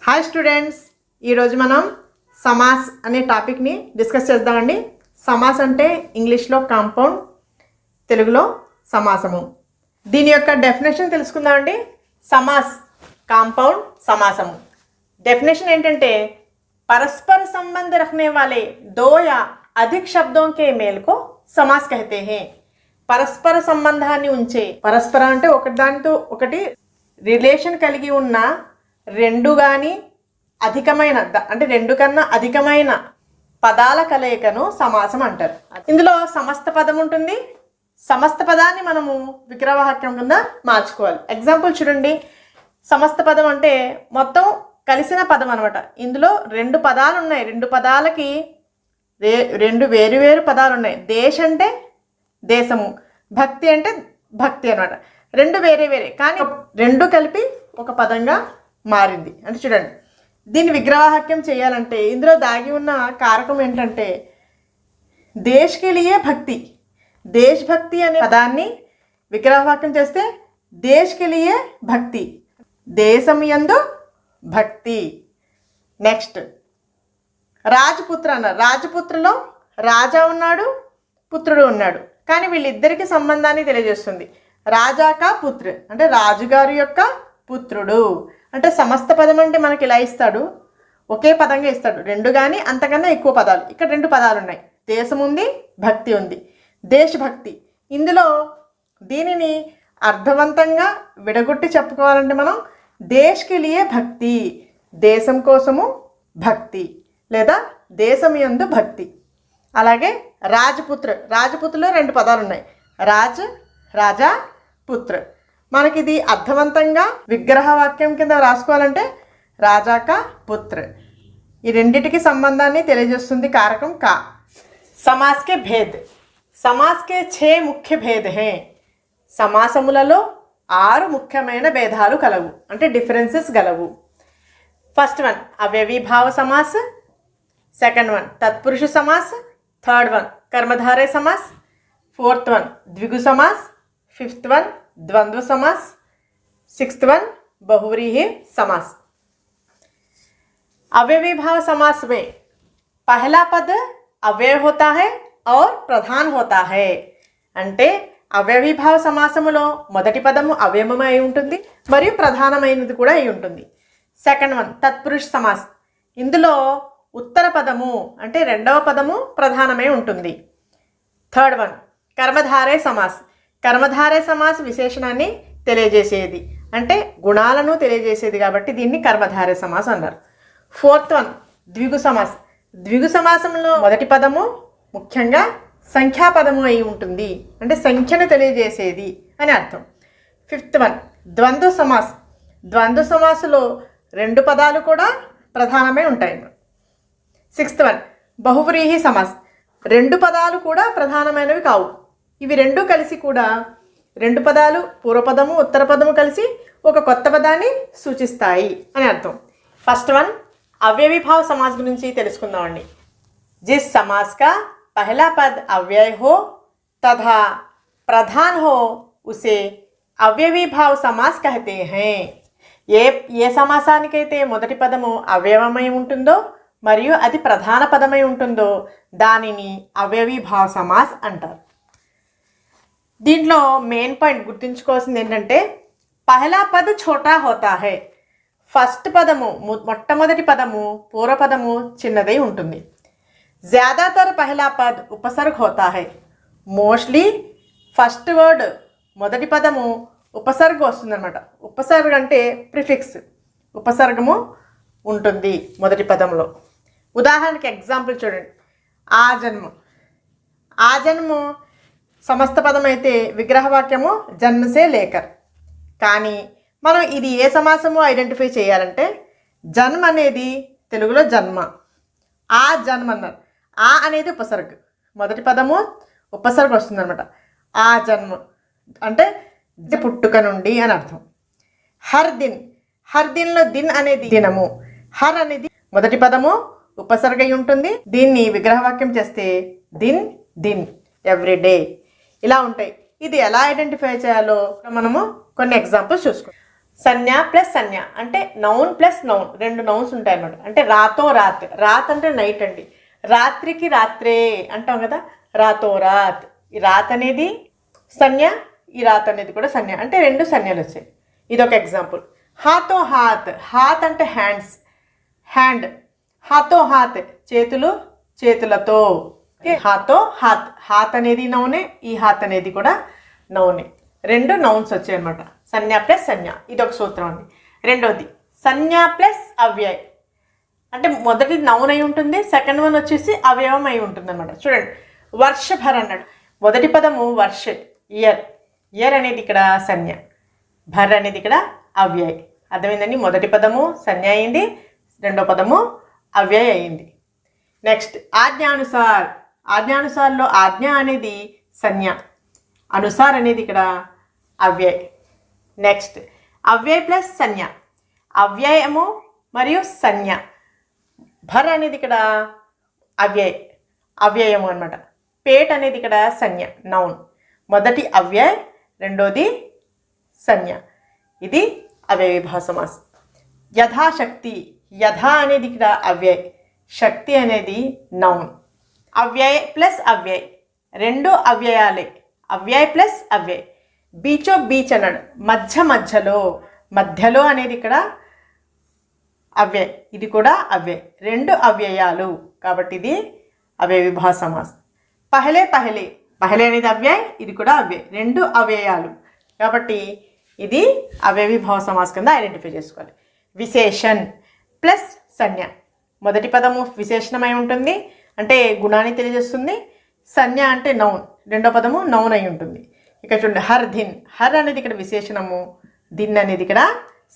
Hi students, ఈరోజు మనం సమాస్ అనే టాపిక్ని డిస్కస్ చేద్దామండి. సమాస్ అంటే ఇంగ్లీష్లో కాంపౌండ్, తెలుగులో సమాసము. దీని యొక్క డెఫినేషన్ తెలుసుకుందామండి. సమాస్, కాంపౌండ్, సమాసము. డెఫినేషన్ ఏంటంటే परस्पर संबंध रखने वाले दो या अधिक शब्दों के मेल को समास कहते हैं. పరస్పర సంబంధాన్ని ఉంచే, పరస్పర అంటే ఒకటి దానితో ఒకటి రిలేషన్ కలిగి ఉన్న రెండు కానీ అధికమైన అంటే రెండు కన్నా అధికమైన పదాల కలయికను సమాసం అంటారు. ఇందులో సమస్త పదం ఉంటుంది. సమస్త పదాన్ని మనము విగ్రహవాక్యం కింద మార్చుకోవాలి. ఎగ్జాంపుల్ చూడండి. సమస్త పదం అంటే మొత్తం కలిసిన పదం అనమాట. ఇందులో రెండు పదాలు ఉన్నాయి. రెండు పదాలకి రెండు వేరు పదాలు ఉన్నాయి. దేశ్ అంటే దేశము, భక్తి అంటే భక్తి అనమాట. రెండు వేరే కానీ రెండు కలిపి ఒక పదంగా మారింది. అంటే చూడండి, దీన్ని విగ్రహవాక్యం చేయాలంటే ఇందులో దాగి ఉన్న కారకం ఏంటంటే దేశ్కి లియే భక్తి. దేశభక్తి అనే పదాన్ని విగ్రహవాక్యం చేస్తే దేశ్కి లియే భక్తి, దేశం యందు భక్తి. నెక్స్ట్ రాజపుత్ర అన్నారు. రాజపుత్రలో రాజా ఉన్నాడు, పుత్రుడు ఉన్నాడు. కానీ వీళ్ళిద్దరికి సంబంధాన్ని తెలియజేస్తుంది. రాజాకా పుత్ర అంటే రాజుగారి యొక్క పుత్రుడు. అంటే సమస్త పదం అంటే మనకి ఇలా ఇస్తాడు, ఒకే పదంగా ఇస్తాడు. రెండు కానీ అంతకన్నా ఎక్కువ పదాలు. ఇక్కడ రెండు పదాలు ఉన్నాయి. దేశం ఉంది, భక్తి ఉంది. దేశభక్తి. ఇందులో దీనిని అర్థవంతంగా విడగొట్టి చెప్పుకోవాలంటే మనం దేశ్కి లియే భక్తి, దేశం కోసము భక్తి లేదా దేశం యందు భక్తి. అలాగే రాజపుత్ర, రాజపుత్రలో రెండు పదాలు ఉన్నాయి. రాజ్, రాజా, పుత్ర. మనకి ఇది అర్థవంతంగా విగ్రహవాక్యం కింద రాసుకోవాలంటే రాజాకా పుత్ర. ఈ రెండిటికి సంబంధాన్ని తెలియజేస్తుంది కారకం కా. సమాస్ కే భేద్. సమాస్ కే 6 ముఖ్య భేద్ హై. సమాసములలో 6 ముఖ్యమైన భేదాలు కలవు, అంటే డిఫరెన్సెస్ గలవు. ఫస్ట్ వన్ అవ్యవీభావ సమాస్, సెకండ్ వన్ తత్పురుష సమాస్, థర్డ్ వన్ కర్మధారయ సమాస్, ఫోర్త్ వన్ ద్విగు సమాస్, ఫిఫ్త్ వన్ ద్వంద్వ समास, सिक्स्थ वन बहुव्रीहि समास. अव्ययी भाव समास में पहला पद अव्यय होता है और प्रधान होता है. అంటే అవ్యయీ భావ సమాసములో మొదటి పదము అవ్యయమై ఉంటుంది మరియు ప్రధానమైనది కూడా అయి ఉంటుంది. సెకండ్ వన్ తత్పురుష సమాస్. ఇందులో ఉత్తర పదము అంటే రెండవ పదము ప్రధానమై ఉంటుంది. థర్డ్ వన్ కర్మధారయ సమాస్. కర్మధారయ సమాస్ విశేషణాన్ని తెలియజేసేది అంటే గుణాలను తెలియజేసేది కాబట్టి దీన్ని కర్మధారయ సమాస్ అన్నారు. ఫోర్త్ వన్ ద్విగు సమాస్. ద్విగు సమాసంలో మొదటి పదము ముఖ్యంగా సంఖ్యాపదము అయి ఉంటుంది, అంటే సంఖ్యను తెలియజేసేది అని అర్థం. ఫిఫ్త్ వన్ ద్వంద్వ సమాస్. ద్వంద్వ సమాసులో రెండు పదాలు కూడా ప్రధానమై ఉంటాయి. సిక్స్త్ వన్ బహువ్రీహి సమాస్. రెండు పదాలు కూడా ప్రధానమైనవి కావు. ఇవి రెండు కలిసి కూడా రెండు పదాలు పూర్వపదము ఉత్తర పదము కలిసి ఒక కొత్త పదాన్ని సూచిస్తాయి అని అర్థం. ఫస్ట్ వన్ అవ్యయీ భావ సమాస్ గురించి తెలుసుకుందామండి. జిస్ సమాస్ కా पहला पद अव्यय हो तथा प्रधान हो उसे अव्ययी भाव समास कहते हैं. ఏ సమాసానికైతే మొదటి పదము అవ్యయమై ఉంటుందో మరియు అది ప్రధాన పదమై ఉంటుందో దానిని అవ్యయీ భావ సమాస్ అంటారు. దీంట్లో మెయిన్ పాయింట్ గుర్తుంచుకోవాల్సింది ఏంటంటే పహలా పద ఛోటా హోతా హై. ఫస్ట్ పదము మొట్టమొదటి పదము పూర్వపదము చిన్నదై ఉంటుంది. ज़्यादातर पहला पद उपसर्ग होता है. మోస్ట్లీ ఫస్ట్ వర్డ్ మొదటి పదము ఉపసర్గ వస్తుందన్నమాట. ఉపసర్గ అంటే ప్రిఫిక్స్, ఉపసర్గము ఉంటుంది మొదటి పదంలో. ఉదాహరణకి ఎగ్జాంపుల్ చూడండి. ఆ జన్మ. ఆ జన్మ సమస్త పదం అయితే విగ్రహవాక్యము జన్మసే లేకర్. కానీ మనం ఇది ఏ సమాసము ఐడెంటిఫై చేయాలంటే జన్మ అనేది తెలుగులో జన్మ, ఆ జన్మ అన్నారు. ఆ అనేది ఉపసర్గ, మొదటి పదము ఉపసర్గ వస్తుందన్నమాట. ఆ జన్మ అంటే పుట్టుక నుండి అని అర్థం. హర్ దిన్. హర్ దిన్లో దిన్ అనేది దినము, హర్ అనేది మొదటి పదము ఉపసర్గ అయి ఉంటుంది. దీన్ని విగ్రహవాక్యం చేస్తే దిన్ దిన్ ఎవ్రీడే ఇలా ఉంటాయి. ఇది ఎలా ఐడెంటిఫై చేయాలో మనము కొన్ని ఎగ్జాంపుల్స్ చూసుకుంటాం. సంజ్ఞ ప్లస్ సంజ్ఞ అంటే నౌన్ ప్లస్ నౌన్, రెండు నౌన్స్ ఉంటాయి అన్నమాట. అంటే రాతో రాత్, రాత్ అంటే నైట్ అండి, రాత్రికి రాత్రే అంటాం కదా, రాతో రాత్. ఈ రాత్ అనేది సంజ్ఞ, ఈ రాత్ అనేది కూడా సంజ్ఞ, అంటే రెండు సంజ్ఞలు వచ్చాయి. ఇదొక ఎగ్జాంపుల్. హాతో హాత్, హాత్ అంటే హ్యాండ్స్, హ్యాండ్. హాతో హాత్ చేతులు, చేతులతో. హాతో హాత్, హాత్ అనేది నౌనే, ఈ హాత్ అనేది కూడా నౌనే, రెండు నౌన్స్ వచ్చాయి అనమాట. సంజ్ఞ ప్లస్ సంజ్ఞ, ఇదొక సూత్రం అండి. రెండోది సంజ్ఞ ప్లస్ అవ్యయ్, అంటే మొదటి నౌన్ అయి ఉంటుంది, సెకండ్ వన్ వచ్చేసి అవయవం అయి ఉంటుంది అనమాట. చూడండి, వర్షభర్ అన్నాడు, మొదటి పదము వర్ష, ఇయర్, ఇయర్ అనేది ఇక్కడ సంజ్ఞ, భర్ అనేది ఇక్కడ అవ్యయ్. అర్థమైందండి, మొదటి పదము సంజ్ఞ అయింది, రెండో పదము అవ్యయ్ అయింది. నెక్స్ట్ ఆజ్ఞానుసార్, ఆజ్ఞానుసార్లో ఆజ్ఞ అనేది సంజ్ఞ, అనుసార్ అనేది ఇక్కడ అవ్యయ్. నెక్స్ట్ అవ్యయ్ ప్లస్ సంజ్ఞ, అవ్యయము మరియు సంజ్ఞ. భర్ అనేది ఇక్కడ అవ్యయ్, అవ్యయము అనమాట. పేట్ అనేది ఇక్కడ సంజ్ఞ, నౌన్. మొదటి అవ్యయ్, రెండోది సంజ్ఞ. ఇది అవ్యయీభావ సమాసం. యథాశక్తి, యథా అనేది ఇక్కడ అవ్యయ్, శక్తి అనేది నౌన్. అవ్యయ్ ప్లస్ అవ్యయ్, రెండు అవ్యయాలే, అవ్యయ్ ప్లస్ అవ్యయ్. బీచో బీచ్ అన్నాడు, మధ్య మధ్యలో, మధ్యలో అనేది ఇక్కడ అవ్యయ్, ఇది కూడా అవ్యయ్, రెండు అవ్యయాలు, కాబట్టి ఇది అవ్యయీభావ సమాసం. పహలే పహలే, పహలే అనేది అవ్యయ్, ఇది కూడా అవ్యయ్, రెండు అవ్యయాలు, కాబట్టి ఇది అవ్యయీభావ సమాసం కింద ఐడెంటిఫై చేసుకోవాలి. విశేషణ్ ప్లస్ సంజ్ఞ, మొదటి పదము విశేషణమై ఉంటుంది, అంటే గుణాన్ని తెలియజేస్తుంది. సంజ్ఞ అంటే నౌన్, రెండో పదము నౌన్ అయి ఉంటుంది. ఇక చూడండి, హర్ దిన్, హర్ అనేది ఇక్కడ విశేషణము, దిన్ అనేది ఇక్కడ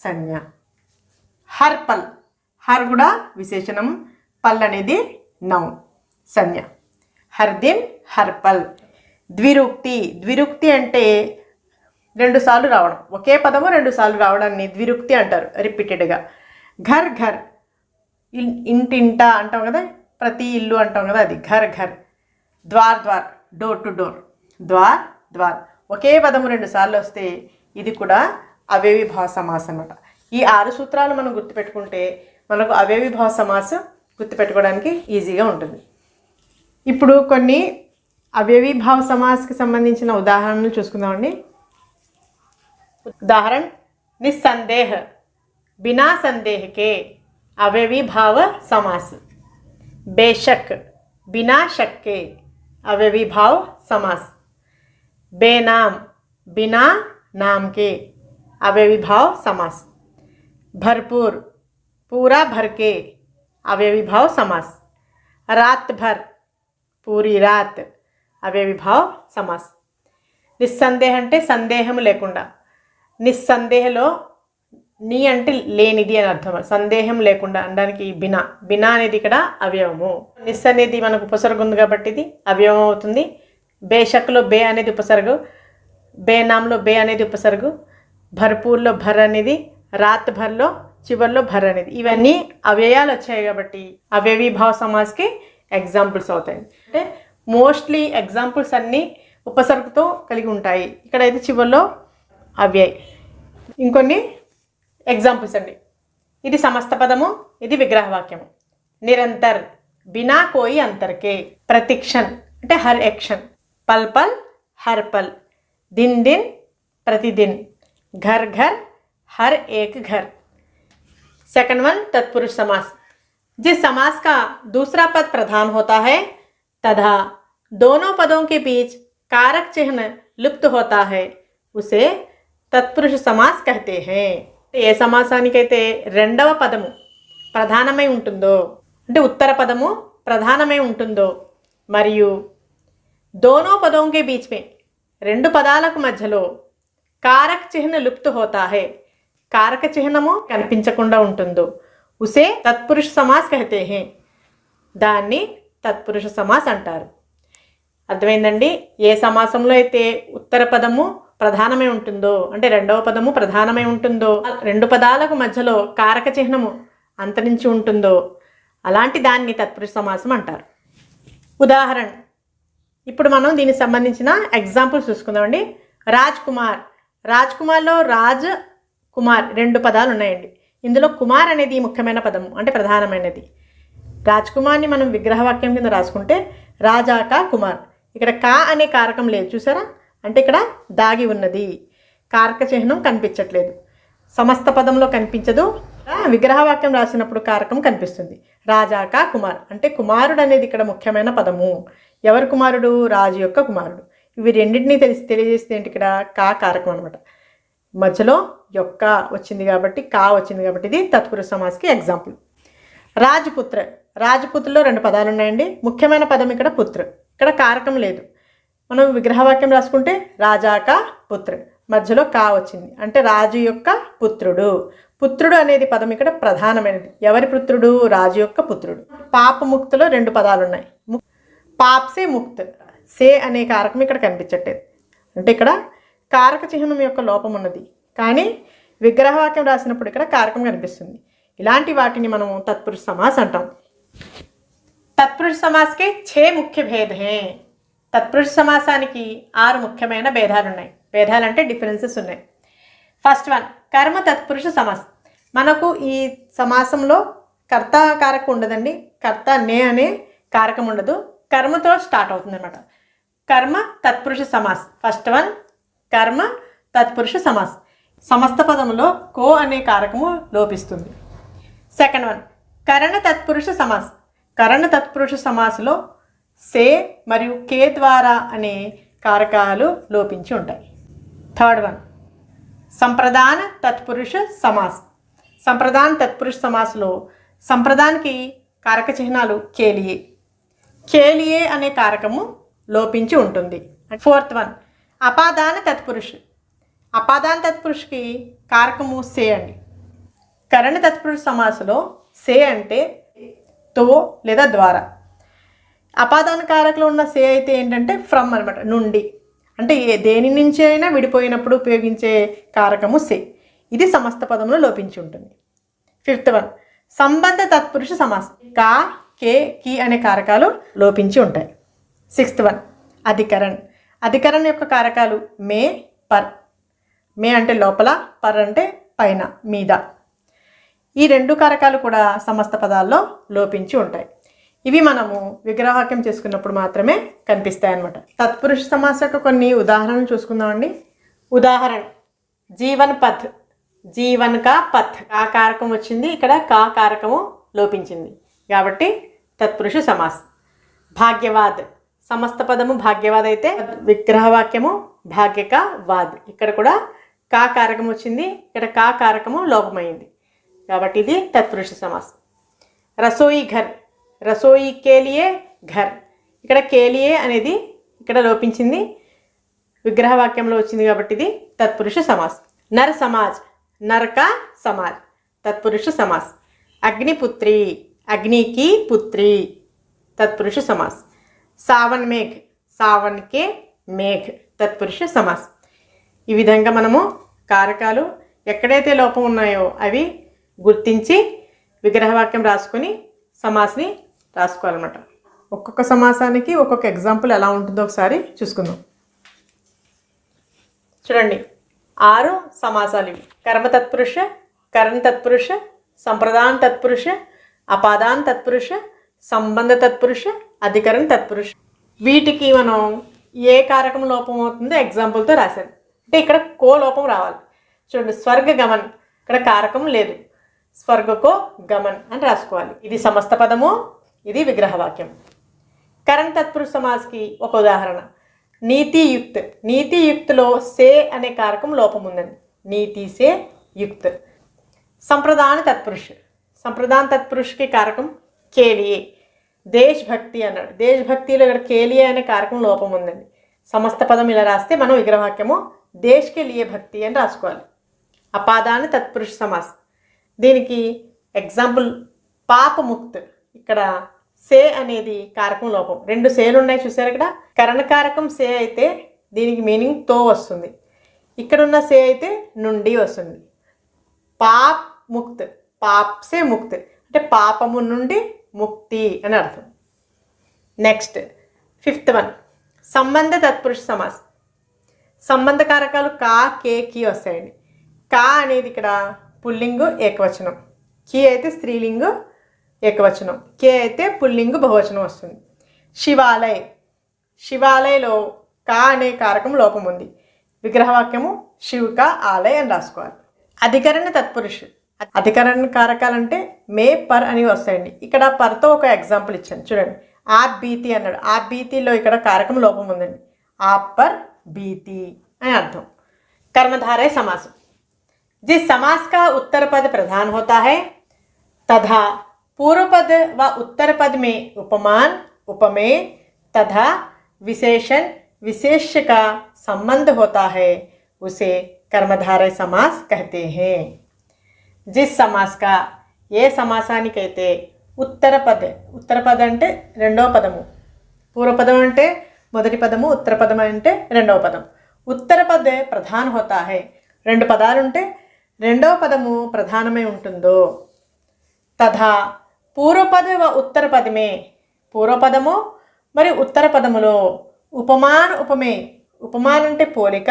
సంజ్ఞ. హర్ పల్, హర్ కూడా విశేషణం, పల్ అనేది నౌన్, సంజ్ఞ. హర్ దిన్, హర్ పల్. ద్విరుక్తి, ద్విరుక్తి అంటే రెండు సార్లు రావడం, ఒకే పదము రెండు సార్లు రావడాన్ని ద్విరుక్తి అంటారు, రిపీటెడ్గా. ఘర్ ఘర్, ఇంటింట అంటాం కదా, ప్రతి ఇల్లు అంటాం కదా, అది ఘర్ ఘర్. ద్వార్ ద్వార్, డోర్ టు డోర్, ద్వార్ ద్వార్. ఒకే పదము రెండు సార్లు వస్తే ఇది కూడా అవ్యయీభావ సమాసం అన్నమాట. ఈ 6 సూత్రాలు మనం గుర్తుపెట్టుకుంటే మనకు అవ్యయీభావ సమాసం గుర్తుపెట్టుకోవడానికి ఈజీగా ఉంటుంది. ఇప్పుడు కొన్ని అవ్యయీభావ సమాస్కి సంబంధించిన ఉదాహరణలు చూసుకుందామండి. उदाहरण, निस्संदेह, बिना संदेह के अव्ययीभाव समास. बेशक, बिना शक के अव्ययीभाव समास. बेनाम, बिना नाम के अव्ययीभाव समास. भरपूर, पूरा भर के अव्ययीभाव समास. रात भर, पूरी रात अव्ययीभाव समास. निस्संदेह అంటే సందేహం లేకుండా, నిస్సందేహలో నీ అంటే లేనిది అని అర్థం, సందేహం లేకుండా అనడానికి బినా, బినా అనేది ఇక్కడ అవయవము. నిస్ అనేది మనకు ఉపసర్గ ఉంది కాబట్టి ఇది అవయవం అవుతుంది. బేషక్లో బే అనేది ఉపసర్గు, బేనాంలో బే అనేది ఉపసర్గు, భర్పూర్లో భర్ అనేది, రాత్ భర్లో చివర్లో భర్ అనేది, ఇవన్నీ అవ్యయాలు వచ్చాయి కాబట్టి అవ్యయీభావ సమాస్కి ఎగ్జాంపుల్స్ అవుతాయి. అంటే మోస్ట్లీ ఎగ్జాంపుల్స్ అన్నీ ఉపసర్గతో కలిగి ఉంటాయి. ఇక్కడైతే చివర్లో అవ్యయ్. ఇంకొన్ని ఎగ్జాంపుల్స్ అండి. ఇది సమస్త పదము, ఇది విగ్రహవాక్యము. నిరంతర్, బినా కోయి అంతర్కే. ప్రతిక్షణ్ అంటే హర్ ఎక్షన్. పల్ పల్, హర్ పల్. दिन दिन, प्रतिदिन. घर घर, हर एक घर. सेकंड वन, तत्पुरुष समास. जिस समास का दूसरा पद प्रधान होता है तथा दोनों पदों के बीच कारक चिन्ह लुप्त होता है उसे तत्पुरुष समास कहते हैं. ఏ సమాసానికైతే రెండవ పదము ప్రధానమై ఉంటుందో, అంటే ఉత్తర పదము ప్రధానమై ఉంటుందో, మరియు దోనో పదోं के बीच में రెండు పదాలకు మధ్యలో కారక చిహ్న లుప్త హోతా హై, కారక చిహ్నము కనిపించకుండా ఉంటుందో, ఉసే తత్పురుష సమాస్ కహతే హై, దాన్ని తత్పురుష సమాస్ అంటారు. అర్థమైందండి. ఏ సమాసంలో అయితే ఉత్తర పదము ప్రధానమై ఉంటుందో, అంటే రెండవ పదము ప్రధానమై ఉంటుందో, రెండు పదాలకు మధ్యలో కారక చిహ్నము అంతరించి ఉంటుందో అలాంటి దాన్ని తత్పురుష సమాసం అంటారు. ఉదాహరణ, ఇప్పుడు మనం దీనికి సంబంధించిన ఎగ్జాంపుల్స్ చూసుకుందామండి. రాజ్ కుమార్, రాజ్ కుమార్లో రాజ్ కుమార్ 2 పదాలు ఉన్నాయండి. ఇందులో కుమార్ అనేది ముఖ్యమైన పదము, అంటే ప్రధానమైనది. రాజ్కుమార్ని మనం విగ్రహవాక్యం కింద రాసుకుంటే రాజా కా కుమార్. ఇక్కడ కా అనే కారకం లేదు, చూసారా? అంటే ఇక్కడ దాగి ఉన్నది, కారక చిహ్నం కనిపించట్లేదు. సమస్త పదంలో కనిపించదు, విగ్రహవాక్యం రాసినప్పుడు కారకం కనిపిస్తుంది. రాజా కా కుమార్ అంటే కుమారుడు అనేది ఇక్కడ ముఖ్యమైన పదము. ఎవరు కుమారుడు? రాజు యొక్క కుమారుడు. ఇవి రెండింటినీ తెలియజేస్తే ఏంటి? ఇక్కడ కా కారకం అనమాట. మధ్యలో యొక్క వచ్చింది కాబట్టి, కా వచ్చింది కాబట్టి ఇది తత్పురుష సమాస్కి ఎగ్జాంపుల్. రాజపుత్ర. రాజపుత్రలో 2 పదాలు ఉన్నాయండి. ముఖ్యమైన పదం ఇక్కడ పుత్ర. ఇక్కడ కారకం లేదు. మనం విగ్రహవాక్యం రాసుకుంటే రాజా కా పుత్ర, మధ్యలో కా వచ్చింది అంటే రాజు యొక్క పుత్రుడు. పుత్రుడు అనేది పదం ఇక్కడ ప్రధానమైనది. ఎవరి పుత్రుడు? రాజు యొక్క పుత్రుడు. పాపముక్తలో 2 పదాలు ఉన్నాయి. పాప్సే ముక్త్. సే అనే కారకం ఇక్కడ కనిపించట్లేదు, అంటే ఇక్కడ కారక చిహ్నం యొక్క లోపం ఉన్నది. కానీ విగ్రహవాక్యం రాసినప్పుడు ఇక్కడ కారకం కనిపిస్తుంది. ఇలాంటి వాటిని మనం తత్పురుష సమాస్ అంటాం. తత్పురుష సమాస్కి 6 ముఖ్య భేద హై. తత్పురుష సమాసానికి 6 ముఖ్యమైన భేదాలు ఉన్నాయి. భేదాలు అంటే డిఫరెన్సెస్ ఉన్నాయి. ఫస్ట్ వన్, కర్మ తత్పురుష సమాస్. మనకు ఈ సమాసంలో కర్త కారకం ఉండదండి. కర్త నే అనే కారకం ఉండదు, కర్మతో స్టార్ట్ అవుతుంది అనమాట. కర్మ తత్పురుష సమాస్. ఫస్ట్ వన్ కర్మ తత్పురుష సమాస్. సమస్త పదంలో కో అనే కారకము లోపిస్తుంది. సెకండ్ వన్ కరణ తత్పురుష సమాస్. కరణ తత్పురుష సమాస్లో సే మరియు కే ద్వారా అనే కారకాలు లోపించి ఉంటాయి. థర్డ్ వన్ సంప్రదాన తత్పురుష సమాస్. సంప్రదాన తత్పురుష సమాస్లో సంప్రదానికి కారక చిహ్నాలు కేలియే. కేలియే అనే కారకము లోపించి ఉంటుంది. Fourth one అపాదాన తత్పురుష్. అపాదాన తత్పురుషుకి కారకము సే అండి. కరణ తత్పురుష సమాసంలో సే అంటే తో లేదా ద్వారా. అపాదాన కారకంలో ఉన్న సే అయితే ఏంటంటే ఫ్రమ్ అనమాట, నుండి. అంటే దేని నుంచి అయినా విడిపోయినప్పుడు ఉపయోగించే కారకము సే. ఇది సమస్త పదంలో లోపించి ఉంటుంది. ఫిఫ్త్ వన్ సంబంధ తత్పురుష సమాసం. కా, కే, కి అనే కారకాలు లోపించి ఉంటాయి. Sixth one అధికరణ్. అధికరణ్ యొక్క కారకాలు మే, పర్. మే అంటే లోపల, పర్ అంటే పైన, మీద. ఈ 2 కారకాలు కూడా సమస్త పదాల్లో లోపించి ఉంటాయి. ఇవి మనము విగ్రహవాక్యం చేసుకున్నప్పుడు మాత్రమే కనిపిస్తాయి అన్నమాట. తత్పురుష సమాస యొక్క కొన్ని ఉదాహరణలు చూసుకుందామండి. ఉదాహరణ జీవన్ పథ్. జీవన్ కా పథ్. కా కారకం వచ్చింది, ఇక్కడ కా కారకము లోపించింది కాబట్టి తత్పురుష సమాస్. భాగ్యవాద్. సమస్త పదము భాగ్యవాద్ అయితే విగ్రహవాక్యము భాగ్యక వాద్. ఇక్కడ కూడా కా కారకం వచ్చింది, ఇక్కడ కా కారకము లోపమైంది కాబట్టి ఇది తత్పురుష సమాస్. రసోయి ఘర్. రసోయి కేలియే ఘర్. ఇక్కడ కేలియే అనేది ఇక్కడ లోపించింది, విగ్రహవాక్యంలో వచ్చింది కాబట్టి ఇది తత్పురుష సమాస్. నర్ సమాజ్. నరక సమాజ్ తత్పురుష సమాస్. అగ్నిపుత్రి. అగ్నికి పుత్రి తత్పురుష సమాస్. సావన్ మేఘ్. సావన్ కే మేఘ్ తత్పురుష సమాస్. ఈ విధంగా మనము కారకాలు ఎక్కడైతే లోపం ఉన్నాయో అవి గుర్తించి విగ్రహవాక్యం రాసుకొని సమాస్ని రాసుకోవాలన్నమాట. ఒక్కొక్క సమాసానికి ఒక్కొక్క ఎగ్జాంపుల్ ఎలా ఉంటుందో ఒకసారి చూసుకుందాం. చూడండి 6 సమాసాలు ఇవి. కర్మ తత్పురుష, కరణ తత్పురుష, సంప్రదాన తత్పురుష, అపాదాన తత్పురుష, సంబంధ తత్పురుష, అధికరణ తత్పురుష. వీటికి మనం ఏ కారకం లోపం అవుతుందో ఎగ్జాంపుల్తో రాశాను. అంటే ఇక్కడ కో లోపం రావాలి. చూడండి స్వర్గ గమన్, ఇక్కడ కారకం లేదు, స్వర్గకో గమన్ అని రాసుకోవాలి. ఇది సమస్త పదము, ఇది విగ్రహవాక్యం. కరణ తత్పురుష సమాస్కి ఒక ఉదాహరణ నీతియుక్త్. నీతియుక్త్లో సే అనే కారకం లోపం ఉందండి, నీతి సే యుక్త్. సంప్రదాన తత్పురుష్. సంప్రదాన తత్పురుష్కి కారకం కేలియే. దేశభక్తి అన్నాడు, దేశభక్తిలో ఇక్కడ కేలియే అనే కారకం లోపం ఉందండి. సమస్త పదం ఇలా రాస్తే మనం విగ్రహవాక్యము దేశ్కే లియే భక్తి అని రాసుకోవాలి. అపాదాన తత్పురుష సమాస్. దీనికి ఎగ్జాంపుల్ పాపముక్త్. ఇక్కడ సే అనేది కారకం లోపం, 2 సేలు ఉన్నాయి చూసారు. ఇక్కడ కరణకారకం సే అయితే దీనికి మీనింగ్ తో వస్తుంది, ఇక్కడున్న సే అయితే నుండి వస్తుంది. పాప్ ముక్త్. పాప్ సే ముక్త్ అంటే పాపము నుండి ముక్తి అని అర్థం. నెక్స్ట్ 5th వన్ సంబంధ తత్పురుష సమాస్. సంబంధ కారకాలు కా, కే, కి వస్తాయండి. కా అనేది ఇక్కడ పుల్లింగు ఏకవచనం, కి అయితే స్త్రీలింగు ఏకవచనం, కే అయితే పుల్లింగు బహువచనం వస్తుంది. శివాలయ్, శివాలయలో కా అనే కారకం లోపం ఉంది. విగ్రహవాక్యము శివ్ కా ఆలయ్ అని రాసుకోవాలి. అధికరణ తత్పురుష్, అధికరణ కారకాలంటే మే పర్ అని వస్తాయండి. ఇక్కడ పర్తో ఒక ఎగ్జాంపుల్ ఇచ్చాను చూడండి. ఆప్ బీతి అన్నాడు. ఆప్ బీతిలో ఇక్కడ కారకం లోపం ఉందండి. ఆప్ పర్ बीती అని అర్థం. कर्मधारय समास, जिस समास का उत्तर पद प्रधान होता है तथा पूर्व पद व उत्तर पद में उपमान उपमेय तथा विशेषण विशेष्य का संबंध होता है उसे कर्मधारय समास कहते हैं. जिस समास का, ఏ సమాసానికైతే ఉత్తర పద అంటే రెండవ పదము, పూర్వపదం అంటే మొదటి పదము, ఉత్తర పదం అంటే రెండవ పదం. ఉత్తర పద ప్రధాన హోతా హై, రెండు పదాలుంటే రెండవ పదము ప్రధానమై ఉంటుందో. తథా పూర్వపద వ ఉత్తర పదమే, పూర్వపదము మరియు ఉత్తర పదములో ఉపమాన్ ఉపమే, ఉపమాన్ అంటే పోలిక,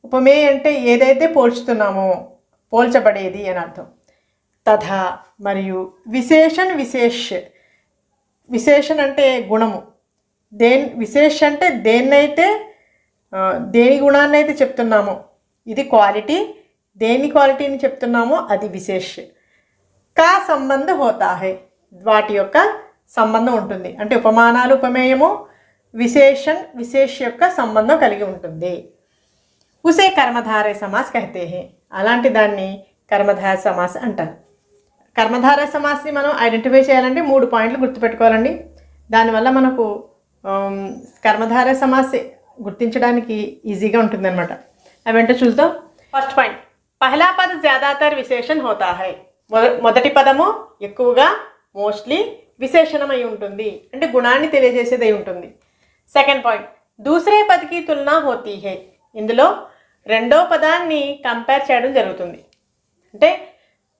ఉపమే అంటే ఏదైతే పోల్చుతున్నామో పోల్చబడేది అని అర్థం. తథా మరియు విశేషణ్ విశేష్, విశేషణ్ అంటే గుణము, విశేష అంటే దేన్నైతే దేని గుణాన్ని అయితే చెప్తున్నామో ఇది క్వాలిటీ, దేని క్వాలిటీని చెప్తున్నామో అది విశేష. కా సంబంధ హోతా హై, వాటి యొక్క సంబంధం ఉంటుంది. అంటే ఉపమానాలు ఉపమేయము విశేషణ్ విశేష యొక్క సంబంధం కలిగి ఉంటుంది. ఉసే కర్మధారయ సమాస్ కహతే హై, అలాంటి దాన్ని కర్మధారయ సమాస్ అంటారు. కర్మధారయ సమాస్ని మనం ఐడెంటిఫై చేయాలంటే 3 పాయింట్లు గుర్తుపెట్టుకోవాలండి. దానివల్ల మనకు కర్మధారయ సమాస్ గుర్తించడానికి ఈజీగా ఉంటుందన్నమాట. అవేంటో చూద్దాం. ఫస్ట్ పాయింట్, పహలా పద జ్యాదాతర్ విశేషణ హోతా హై, మొదటి పదము ఎక్కువగా మోస్ట్లీ విశేషణమై ఉంటుంది, అంటే గుణాన్ని తెలియజేసేది అయి ఉంటుంది. సెకండ్ పాయింట్, దూసరే పదకి తులనా హోతీ హై, ఇందులో రెండో పదాన్ని కంపేర్ చేయడం జరుగుతుంది. అంటే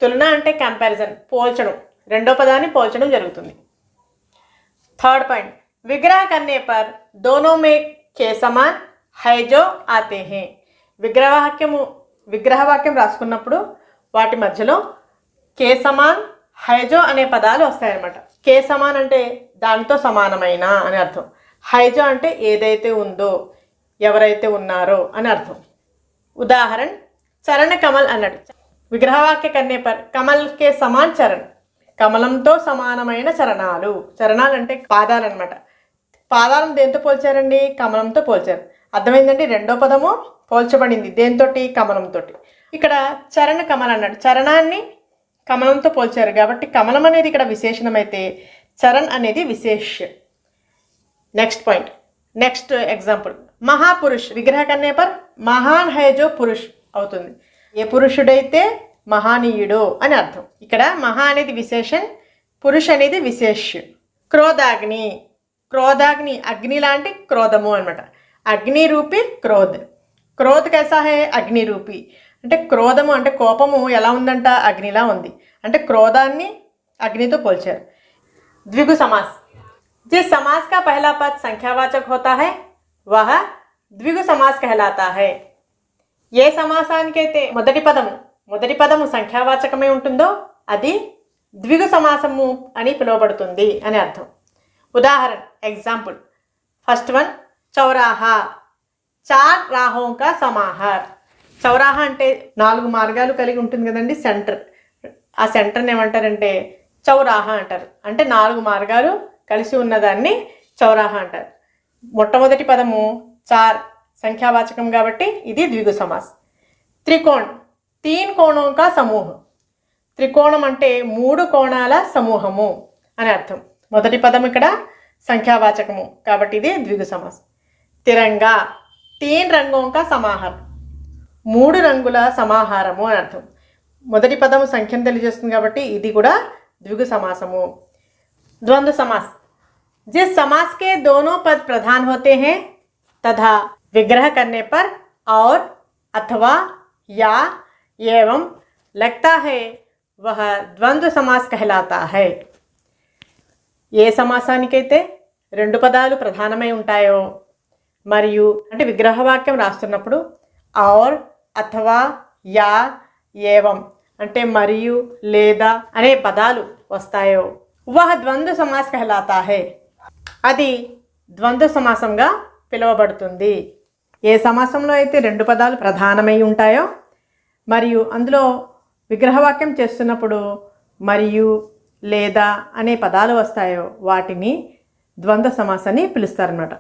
తులన అంటే కంపారిజన్, పోల్చడం, రెండో పదాన్ని పోల్చడం జరుగుతుంది. థర్డ్ పాయింట్, विग्रह करने पर दोनों में के समान है जो आते हैं, విగ్రహవాక్యం రాసుకున్నప్పుడు వాటి మధ్యలో కే సమాన్ హైజో అనే పదాలు వస్తాయన్నమాట. కే సమాన్ అంటే దానితో సమానమైన అని అర్థం. హైజో అంటే ఏదైతే ఉందో, ఎవరైతే ఉన్నారో అని అర్థం. ఉదాహరణ, చరణ కమల్ అన్నాడు. విగ్రహవాక్య కన్నే పర్ కమల్ కే సమాన్ చరణ్, కమలంతో సమానమైన చరణాలు. చరణాలు అంటే పాదాలు అనమాట. పాదాలను దేంతో పోల్చారండి? కమలంతో పోల్చారు. అర్థమైందండి? రెండో పదము పోల్చబడింది దేంతోటి? కమలంతో. ఇక్కడ చరణ కమల్ అన్నాడు. చరణాన్ని కమలంతో పోల్చారు కాబట్టి కమలం అనేది ఇక్కడ విశేషణమైతే చరణ్ అనేది విశేష. Next point, next example, mahapurush విగ్రహ కన్నే పర్ మహాన్ హై జో పురుష్ అవుతుంది. ఏ పురుషుడైతే మహానీయుడు అని అర్థం. ఇక్కడ మహా అనేది విశేషణ్, పురుష్ అనేది విశేష్. క్రోధాగ్ని, క్రోధాగ్ని అగ్ని లాంటి క్రోధము అనమాట. అగ్ని రూపి క్రోధ్, క్రోధ్ కైసా హై అగ్ని రూపి, అంటే క్రోధము అంటే కోపము ఎలా ఉందంట? అగ్నిలా ఉంది. అంటే క్రోధాన్ని అగ్నితో పోల్చారు. ద్విగు సమాస్, जिस समास का पहला पद संख्यावाचक होता है वह द्विगु समास कहलाता है. ఏ సమాసానికైతే మొదటి పదము సంఖ్యావాచకమై ఉంటుందో అది ద్విగు సమాసము అని పిలువబడుతుంది అని అర్థం. ఉదాహరణ, ఎగ్జాంపుల్, ఫస్ట్ వన్, చౌరాహా, చార్ రాహోం కా సమాహార్. చౌరాహా అంటే 4 మార్గాలు కలిగి ఉంటుంది కదండి, సెంటర్. ఆ సెంటర్ని ఏమంటారంటే చౌరాహా అంటారు. అంటే 4 మార్గాలు కలిసి ఉన్నదాన్ని చౌరాహా అంటారు. మొట్టమొదటి పదము చార్ సంఖ్యావాచకం కాబట్టి ఇది ద్విగు సమాస్. త్రికోణ్, 3 కోణం కా సమూహం. త్రికోణం అంటే 3 కోణాల సమూహము అని అర్థం. మొదటి పదం ఇక్కడ సంఖ్యావాచకము కాబట్టి ఇది ద్విగు సమాస్. తిరంగా, 3 రంగోం కా సమాహారం. 3 రంగుల సమాహారము అని అర్థం. మొదటి పదము సంఖ్యను తెలియజేస్తుంది కాబట్టి ఇది కూడా ద్విగు సమాసము. ద్వంద్వ సమాస్, जिस समास के दोनों पद प्रधान होते हैं तथा विग्रह करने पर और अथवा या एवं लगता है वह द्वंद्व समास कहलाता है. ఏ సమాసానికైతే 2 పదాలు ప్రధానమై ఉంటాయో మరియు అంటే విగ్రహవాక్యం రాస్తున్నప్పుడు ఔర్ అథవా యా ఏవం అంటే మరియు లేదా అనే పదాలు వస్తాయో వహ ద్వంద్వ సమాస్ కహలాతా హై, అది ద్వంద్వ సమాసంగా పిలువబడుతుంది. ఏ సమాసంలో అయితే రెండు పదాలు ప్రధానమై ఉంటాయో మరియు అందులో విగ్రహవాక్యం చేస్తున్నప్పుడు మరియు లేదా అనే పదాలు వస్తాయో వాటిని ద్వంద్వ సమాసాన్ని పిలుస్తారనమాట.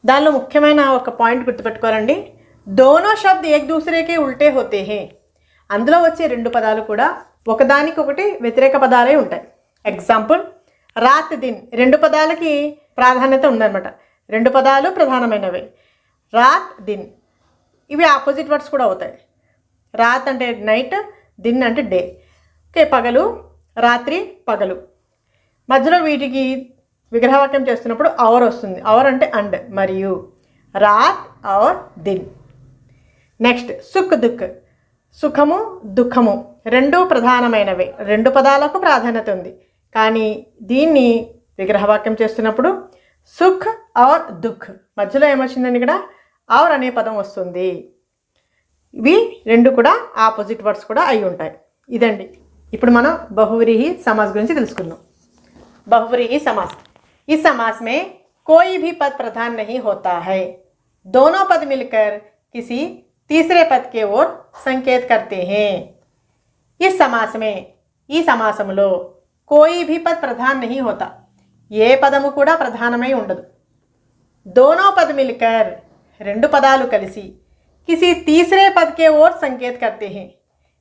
దానిలో ముఖ్యమైన ఒక పాయింట్ గుర్తుపెట్టుకోవాలండి, దోనో శబ్ద్ ఏక్ దూసరేకే ఉల్టే హోతే హే. అందులో వచ్చే రెండు పదాలు కూడా ఒకదానికొకటి వ్యతిరేక పదాలే ఉంటాయి. ఎగ్జాంపుల్ రాత్ దిన్, రెండు పదాలకి ప్రాధాన్యత ఉందన్నమాట. రెండు పదాలు ప్రధానమైనవి. రాత్ దిన్ ఇవి ఆపోజిట్ వర్డ్స్ కూడా అవుతాయి. రాత్ అంటే నైట్, దిన్ అంటే డే. ఓకే, పగలు, రాత్రి, పగలు. మధ్యలో వీటికి విగ్రహవాక్యం చేస్తున్నప్పుడు అవర్ వస్తుంది. అవర్ అంటే అండ్, మరియు రాత్ ఔర్ దిన్. నెక్స్ట్ సుఖ్ దుఃఖ్, సుఖము దుఃఖము రెండు ప్రధానమైనవి. రెండు పదాలకు ప్రాధాన్యత ఉంది, కానీ దీన్ని విగ్రహవాక్యం చేస్తున్నప్పుడు సుఖ్ ఔర్ దుఃఖ్ మధ్యలో ఏమొచ్చిందండి, ఇక్కడ ఔర్ అనే పదం వస్తుంది. ఇవి రెండు కూడా ఆపోజిట్ వర్డ్స్ కూడా అయి ఉంటాయి. ఇదండి. ఇప్పుడు మనం బహువ్రీహి సమాస్ గురించి తెలుసుకుందాం. बहुव्रीहि समास, इस समास में कोई भी पद प्रधान नहीं होता है. दोनों पद मिलकर किसी तीसरे पद के ओर संकेत करते हैं. इस समास में ఈ సమాసంలో कोई भी पद प्रधान नहीं होता, ఏ పదము కూడా ప్రధానమై ఉండదు. दोनों पद मिलकर రెండు పదాలు కలిసి किसी तीसरे पद के ओर संकेत करते हैं,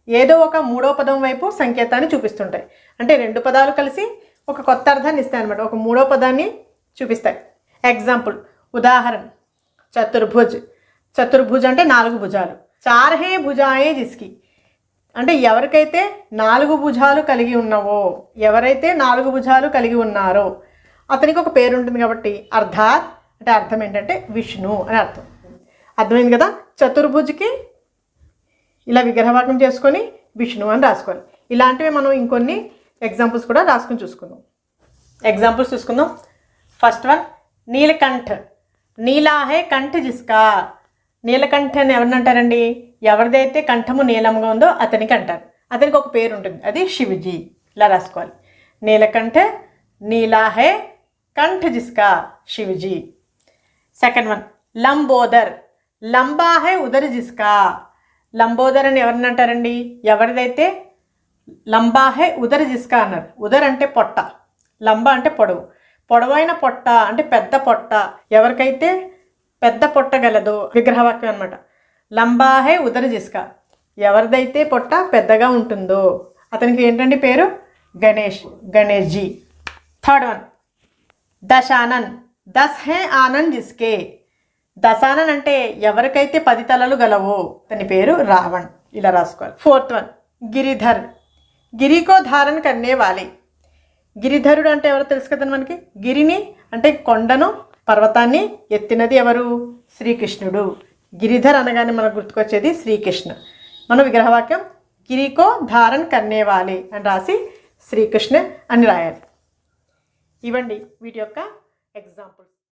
ఏదో ఒక మూడో పదం వైపు సంకేతాన్ని చూపిస్తుంటాయి. అంటే రెండు పదాలు కలిసి ఒక కొత్త అర్థాన్ని ఇస్తాయి అన్నమాట, ఒక మూడో పదాన్ని చూపిస్తాయి. ఎగ్జాంపుల్ ఉదాహరణ చతుర్భుజ్. చతుర్భుజ్ అంటే నాలుగు భుజాలు. చార్ హే భుజాయే జిస్కి అంటే ఎవరికైతే నాలుగు భుజాలు కలిగి ఉన్నవో, ఎవరైతే నాలుగు భుజాలు కలిగి ఉన్నారో అతనికి ఒక పేరు ఉంటుంది. కాబట్టి అర్థాత్ అంటే అర్థం ఏంటంటే విష్ణు అని అర్థం. అర్థమైంది కదా. చతుర్భుజ్కి ఇలా విగ్రహవాక్యం చేసుకొని విష్ణు అని రాసుకోవాలి. ఇలాంటివి మనం ఇంకొన్ని ఎగ్జాంపుల్స్ కూడా రాసుకొని చూసుకుందాం. ఎగ్జాంపుల్స్ చూసుకుందాం. ఫస్ట్ వన్ నీలకంఠ. నీలా హే కంఠ జిస్కా. నీలకంఠ అని ఎవరిని అంటారండి, ఎవరిదైతే కంఠము నీలంగా ఉందో అతనికి అంటారు. అతనికి ఒక పేరు ఉంటుంది, అది శివజీ. ఇలా రాసుకోవాలి. నీలకంఠ, నీలా హే కంఠ జిస్కా, శివజీ. సెకండ్ వన్ లంబోదర్. లంబా హే ఉదర్ జిస్కా. లంబోదర్ అని ఎవరిని అంటారండి, ఎవరిదైతే లంబా హే ఉదర్ జిస్కా అన్నారు. ఉదర్ అంటే పొట్ట, లంబా అంటే పొడవు. పొడవైన పొట్ట అంటే పెద్ద పొట్ట, ఎవరికైతే పెద్ద పొట్ట గలదో విగ్రహవాక్యం అనమాట. లంబా హే ఉదర్ జిస్కా, ఎవరిదైతే పొట్ట పెద్దగా ఉంటుందో అతనికి ఏంటండి పేరు, గణేష్, గణేష్ జీ. థర్డ్ వన్ దశానన్. దస్ హే ఆనంద్ జిస్కే. దశానన్ అంటే ఎవరికైతే 10 తలలు గలవో అతని పేరు రావణ్. ఇలా రాసుకోవాలి. Fourth one Giridhar. గిరికో ధారణ కర్నే వాలే. గిరిధరుడు అంటే ఎవరో తెలుసు కదండి మనకి. గిరిని అంటే కొండను, పర్వతాన్ని ఎత్తినది ఎవరు, శ్రీకృష్ణుడు. గిరిధర్ అనగానే మనకు గుర్తుకొచ్చేది శ్రీకృష్ణ. మన విగ్రహవాక్యం గిరికో ధారణ కర్నే వాలే అని రాసి శ్రీకృష్ణ అని రాయాలి. ఇవ్వండి వీటి యొక్క ఎగ్జాంపుల్స్.